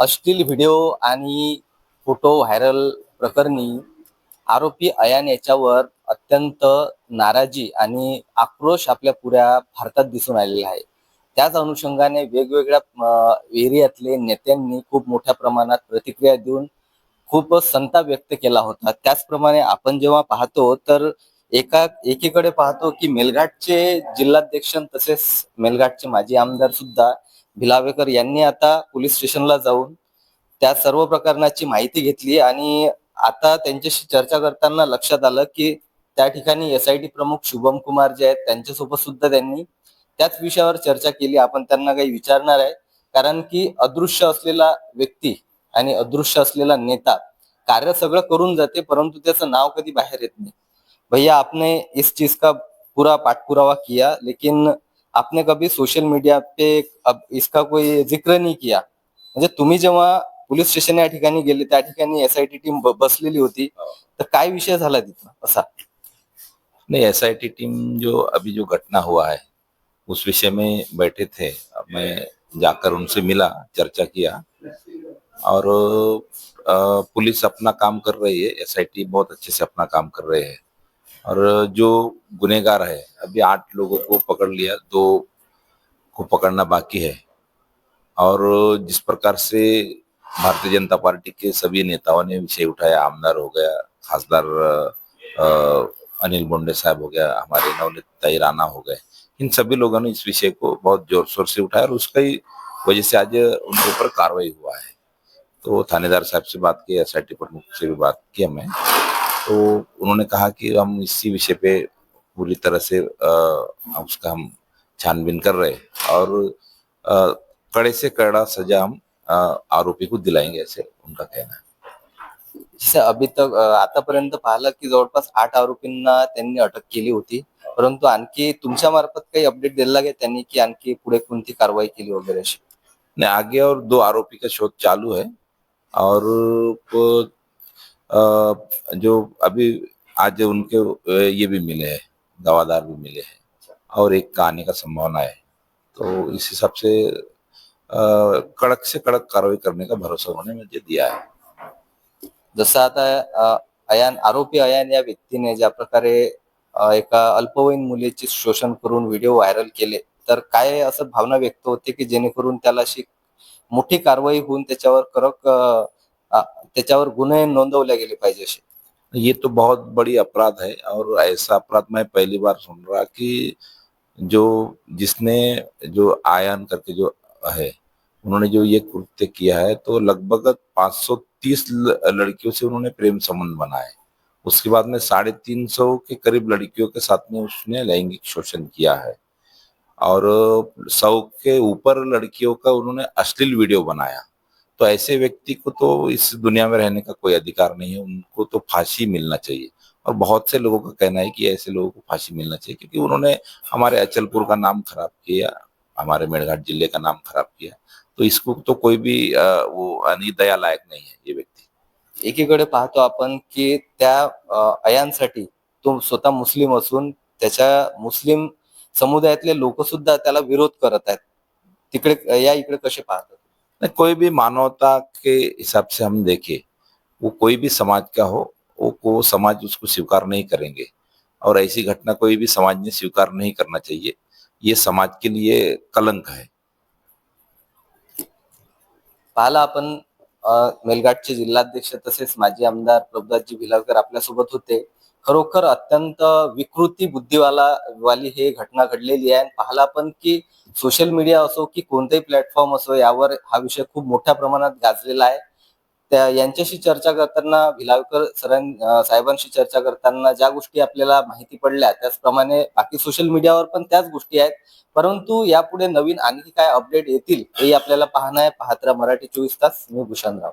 अश्लील व्हिडिओ आणि photo viral प्रकरणी आरोपी अयान याच्यावर अत्यंत नाराजी आणि आक्रोश आपल्या पुऱ्या भारतात दिसून आलेला आहे. त्याच अनुषंगाने वेगवेगळ्या एरियातले नेत्यांनी खूप मोठ्या प्रमाणात प्रतिक्रिया देऊन खूप संताप व्यक्त केला होता. त्याचप्रमाणे आपण जेव्हा पाहतो तर एकीकडे पाहतो की मेलघाटचे जिल्हाध्यक्ष तसेच मेलघाटचे माजी आमदार सुद्धा भिलावेकर यांनी आता पोलीस स्टेशनला जाऊन त्या सर्व प्रकरणाची माहिती घेतली आणि आता त्यांच्याशी चर्चा करताना लक्षात आलं की त्या ठिकाणी एसआयटी प्रमुख शुभम कुमार जे आहेत त्यांच्यासोबत सुद्धा त्यांनी त्याच विषयावर चर्चा केली. आपण त्यांना काही विचारणार आहे, कारण की अदृश्य असलेला व्यक्ती आणि अदृश्य असलेला नेता कार्य सगळं करून जाते, परंतु त्याचं नाव कधी बाहेर येत नाही. भैया, आपने इस चीज का पूरा पाठपुरावा किया, लेकिन आपने कभी सोशल मीडिया पे अब इसका कोई जिक्र नहीं किया. म्हणजे तुम्ही जेव्हा पोलीस स्टेशन या ठिकाणी गेले त्या ठिकाणी एसआयटी टीम बसलेली होती, तर काय विषय झाला तिथं असा? नहीं, एसआईटी टीम जो अभी जो घटना हुआ है उस विषय में बैठे थे। अब मैं जाकर उनसे मिला, चर्चा किया और पुलिस अपना काम कर रही है, एसआईटी बहुत अच्छे से अपना काम कर रहे हैं और जो गुनेगार है अभी 8 लोगों को पकड़ लिया, 2 को पकड़ना बाकी है। और जिस प्रकार से भारतीय जनता पार्टी के सभी नेताओं ने विषय उठाया, आमदार हो गया, खासदार अनिल बोंडे साहब हो गया, हमारे नवनीत ताई राणा हो गए, इन सभी लोगों ने इस विषय को बहुत जोर शोर से उठाया और उसका ही वजह से आज उनके ऊपर कार्रवाई हुआ है। तो थानेदार साहब से बात की, एसआईटी प्रमुख से भी बात की हमने, तो उन्होंने कहा कि हम इसी विषय पे पूरी तरह से उसका हम छानबीन कर रहे हैं और कड़े से कड़ा सजा हम आरोपी को दिलाएंगे, ऐसे उनका कहना है। जसं अभी तक आतापर्यंत पाहिलं की जवळपास 8 आरोपींना त्यांनी अटक केली होती, परंतु आणखी तुमच्या मार्फत काही अपडेट दिला आहे त्यांनी की आणखी पुढे कोणती कारवाई केली वगैरे अशी? नहीं, आगे और 2 आरोपी का शोध चालू है और जो अभी आज उनके ये भी मिले हैं, गवाह भी मिले हैं और एक का आने का संभावना है। तो इस हिसाब से कड़क से कड़क कार्रवाई करने का भरोसा उन्होंने मुझे दिया है। जसं आता आरोपी अयान या व्यक्तीने ज्या प्रकारे एका अल्पवयीन मुलीचे शोषण करून व्हिडिओ व्हायरल केले, तर काय असं भावना व्यक्त होते की जेणेकरून त्याला अशी मोठी कारवाई होऊन त्याच्यावर गुन्हे नोंदवले गेले पाहिजे असे? ये तो बहुत बड़ी अपराध है और ऐसा अपराध मैं पहली बार सुन रहा कि जो जिसने जो आयन करके जो है उन्होंने जो ये कृत्य किया है, तो लगभग 530 लड़कियों से उन्होंने प्रेम संबंध बनाए। उसके बाद में 350 के करीब लड़कियों के साथ में उसने लैंगिक शोषण किया है और 100 के ऊपर लड़कियों का उन्होंने अश्लील वीडियो बनाया। तो ऐसे व्यक्ति को तो इस दुनिया में रहने का कोई अधिकार नहीं है, उनको तो फांसी मिलना चाहिए। और बहुत से लोगों का कहना है कि ऐसे लोगों को फांसी मिलना चाहिए क्योंकि उन्होंने हमारे अचलपुर का नाम खराब किया, हमारे मेरघाट जिले का नाम खराब किया। तो इसको तो कोई भी वो दया लायक नहीं है ये व्यक्ति। एकीकडे पाहतो आपण की त्या अयांसाठी तो स्वतः मुस्लिम असून त्याच्या मुस्लिम समुदायातले लोक सुद्धा त्याला विरोध करत आहेत. तिकडे इकडे कसे पाहतात? नहीं, कोई भी मानवता के हिसाब से हम देखें, वो कोई भी समाज का हो, वो समाज उसको स्वीकार नहीं करेंगे और ऐसी घटना कोई भी समाज ने स्वीकार नहीं करना चाहिए। ये समाज के लिए कलंक है। पाहिलं आपण मेलघाटचे जिल्हाध्यक्ष तसेच माजी आमदार प्रभुदासजी भिलावकर आपल्यासोबत होते. खरोखर अत्यंत विकृती वाली हे घटना घडलेली आहे. पाहिलं आपण की सोशल मीडिया असो की कोणतेही प्लॅटफॉर्म असो, यावर हा विषय खूप मोठ्या प्रमाणात गाजलेला आहे. यांच्याशी चर्चा करताना भिलावकर साहेबांशी चर्चा करताना ज्या गोष्टी आपल्याला माहिती पडल्या त्याचप्रमाणे बाकी सोशल मीडियावर पण त्याच गोष्टी आहेत. परंतु यापुढे नवीन आणखी काय अपडेट येतील हे आपल्याला पाहणं आहे. पाहत राहा मराठी 24 तास. मी भूषणराव.